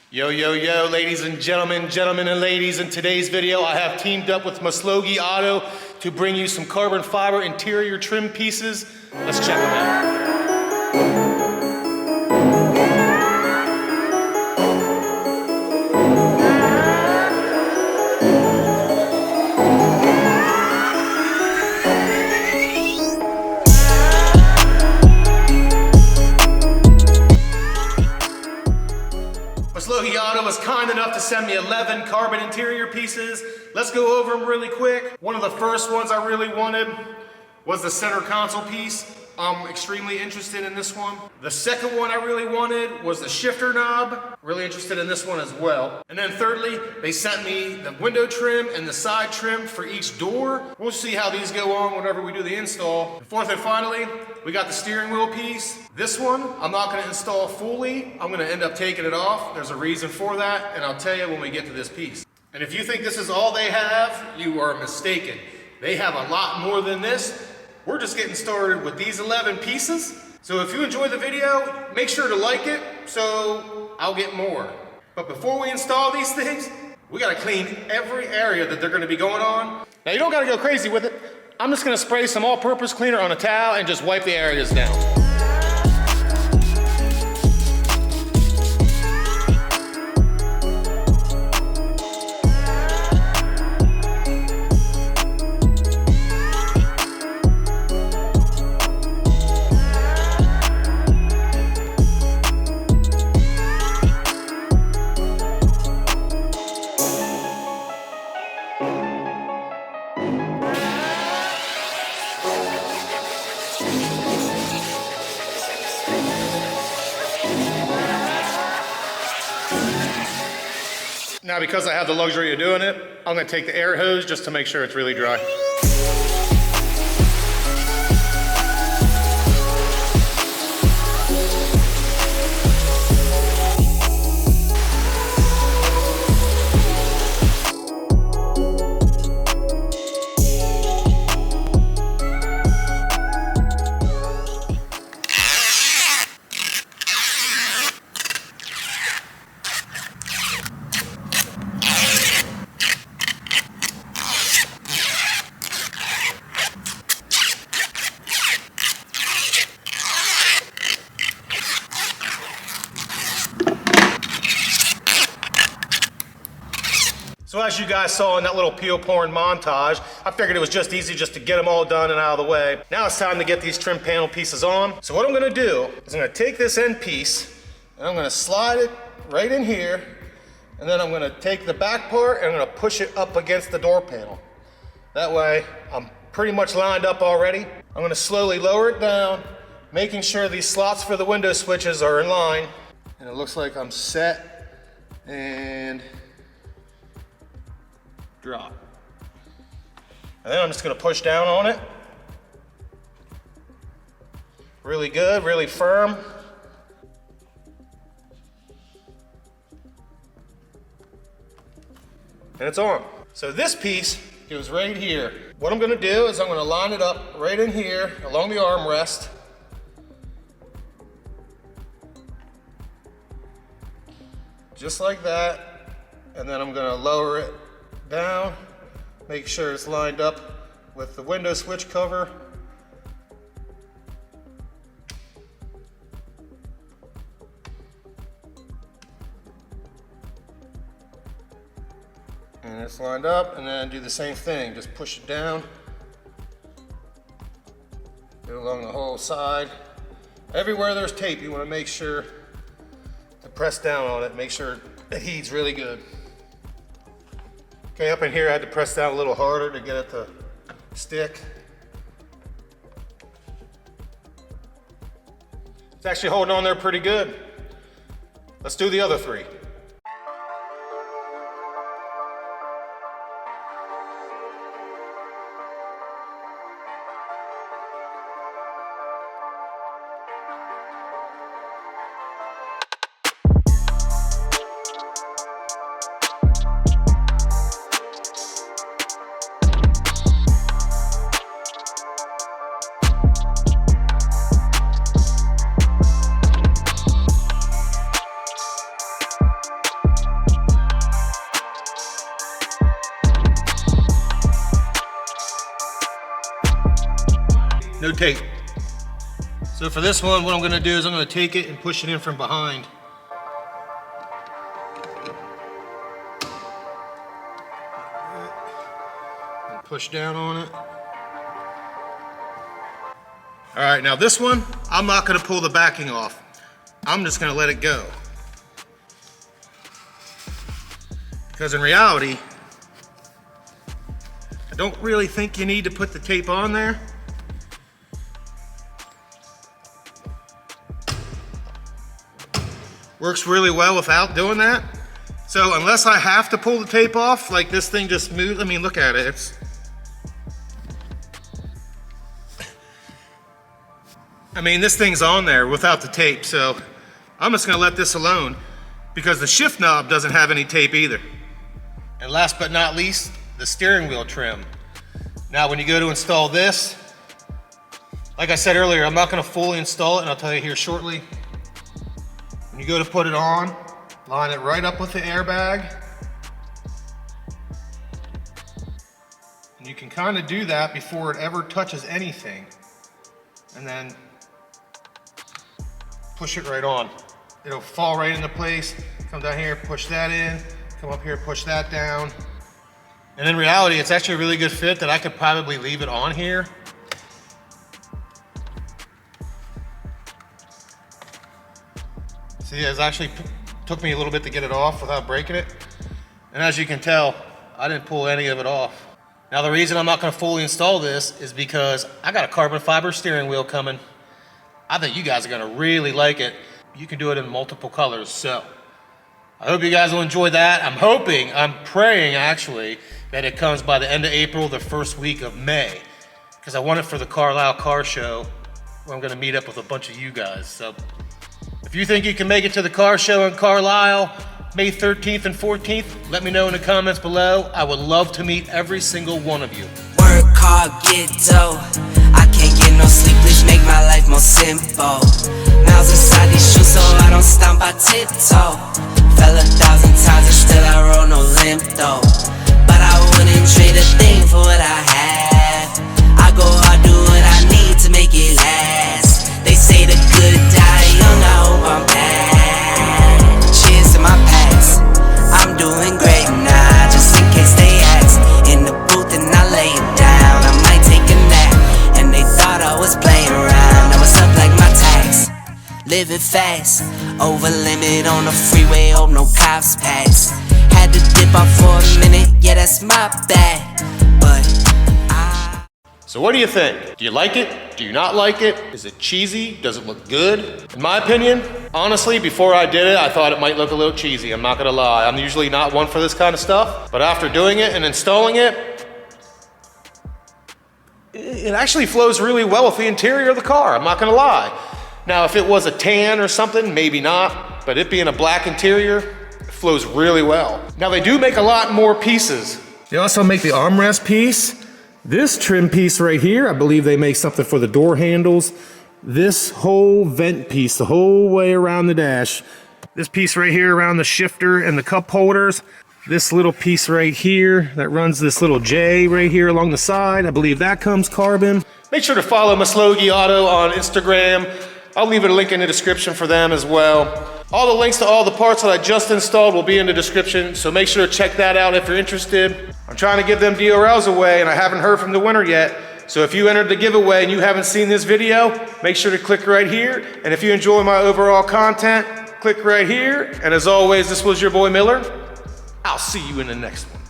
Yo, yo, yo, ladies and gentlemen and ladies. In today's video, I have teamed up with Muslogy Auto to bring you some carbon fiber interior trim pieces. Let's check them out. Muslogy Auto was kind enough to send me 11 carbon interior pieces. Let's go over them really quick. One of the first ones I really wanted was the center console piece. I'm extremely interested in this one. The second one I really wanted was the shifter knob. Really interested in this one as well. And then thirdly, they sent me the window trim and the side trim for each door. We'll see how these go on whenever we do the install. And fourth and finally, we got the steering wheel piece. This one, I'm not gonna install fully. I'm gonna end up taking it off. There's a reason for that, and I'll tell you when we get to this piece. And if you think this is all they have, you are mistaken. They have a lot more than this. We're just getting started with these 11 pieces. So if you enjoyed the video, make sure to like it so I'll get more. But before we install these things, we gotta clean every area that they're gonna be going on. Now you don't gotta go crazy with it. I'm just gonna spray some all-purpose cleaner on a towel and just wipe the areas down. Now, because I have the luxury of doing it, I'm gonna take the air hose just to make sure it's really dry. So as you guys saw in that little peel porn montage, I figured it was just easy just to get them all done and out of the way. Now it's time to get these trim panel pieces on. So what I'm gonna do is I'm gonna take this end piece and I'm gonna slide it right in here, and then I'm gonna take the back part and I'm gonna push it up against the door panel. That way I'm pretty much lined up already. I'm gonna slowly lower it down, making sure these slots for the window switches are in line. And it looks like I'm set and drop. And then I'm just gonna push down on it. Really good, really firm. And it's on. So this piece goes right here. What I'm gonna do is I'm gonna line it up right in here along the armrest. Just like that. And then I'm gonna lower it down, make sure it's lined up with the window switch cover. And it's lined up, and then do the same thing, just push it down. Go along the whole side. Everywhere there's tape, you want to make sure to press down on it, make sure it heats really good. Okay, up in here I had to press down a little harder to get it to stick. It's actually holding on there pretty good. Let's do the other three. no tape. So for this one, what I'm gonna do is I'm gonna take it and push it in from behind. And push down on it. All right, now this one, I'm not gonna pull the backing off. I'm just gonna let it go. Because in reality, I don't really think you need to put the tape on there. Works really well without doing that. So unless I have to pull the tape off, like this thing just moved, I mean, look at it. This thing's on there without the tape, so I'm just gonna let this alone because the shift knob doesn't have any tape either. And last but not least, the steering wheel trim. Now when you go to install this, like I said earlier, I'm not gonna fully install it, and I'll tell you here shortly. When you go to put it on, line it right up with the airbag. And you can kind of do that before it ever touches anything. And then push it right on. It'll fall right into place. Come down here, push that in. Come up here, push that down. And in reality, it's actually a really good fit that I could probably leave it on here. See, it actually took me a little bit to get it off without breaking it. And as you can tell, I didn't pull any of it off. Now the reason I'm not gonna fully install this is because I got a carbon fiber steering wheel coming. I think you guys are gonna really like it. You can do it in multiple colors, so I hope you guys will enjoy that. I'm praying actually, that it comes by the end of April, the first week of May, because I want it for the Carlisle Car Show, where I'm gonna meet up with a bunch of you guys. So if you think you can make it to the car show in Carlisle, May 13th and 14th, let me know in the comments below. I would love to meet every single one of you. Work hard, get dough. I can't get no sleep, please make my life more simple. Miles inside these shoes so I don't stomp, I tiptoe. Fell 1,000 times and still I roll no limp though. But I wouldn't trade a thing for what I have. I go hard, do what I need to make it last. They say the good die young, I hope I'm back. Cheers to my past, I'm doing great now, just in case they ask. In the booth and I lay it down, I might take a nap. And they thought I was playing around, I was up like my tax. Living fast, over limit on the freeway, hope no cops pass. Had to dip off for a minute, yeah that's my bad. But So what do you think? Do you like it? Do you not like it? Is it cheesy? Does it look good? In my opinion, honestly, before I did it, I thought it might look a little cheesy. I'm not gonna lie. I'm usually not one for this kind of stuff, but after doing it and installing it, it actually flows really well with the interior of the car. I'm not gonna lie. Now, if it was a tan or something, maybe not, but it being a black interior, it flows really well. Now, they do make a lot more pieces. They also make the armrest piece. This trim piece right here, I believe they make something for the door handles. This whole vent piece, the whole way around the dash. This piece right here around the shifter and the cup holders. This little piece right here that runs this little J right here along the side. I believe that comes carbon. Make sure to follow Muslogy Auto on Instagram. I'll leave a link in the description for them as well. All the links to all the parts that I just installed will be in the description, so make sure to check that out if you're interested. I'm trying to give them DRLs away and I haven't heard from the winner yet. So if you entered the giveaway and you haven't seen this video, make sure to click right here. And if you enjoy my overall content, click right here. And as always, this was your boy Miller. I'll see you in the next one.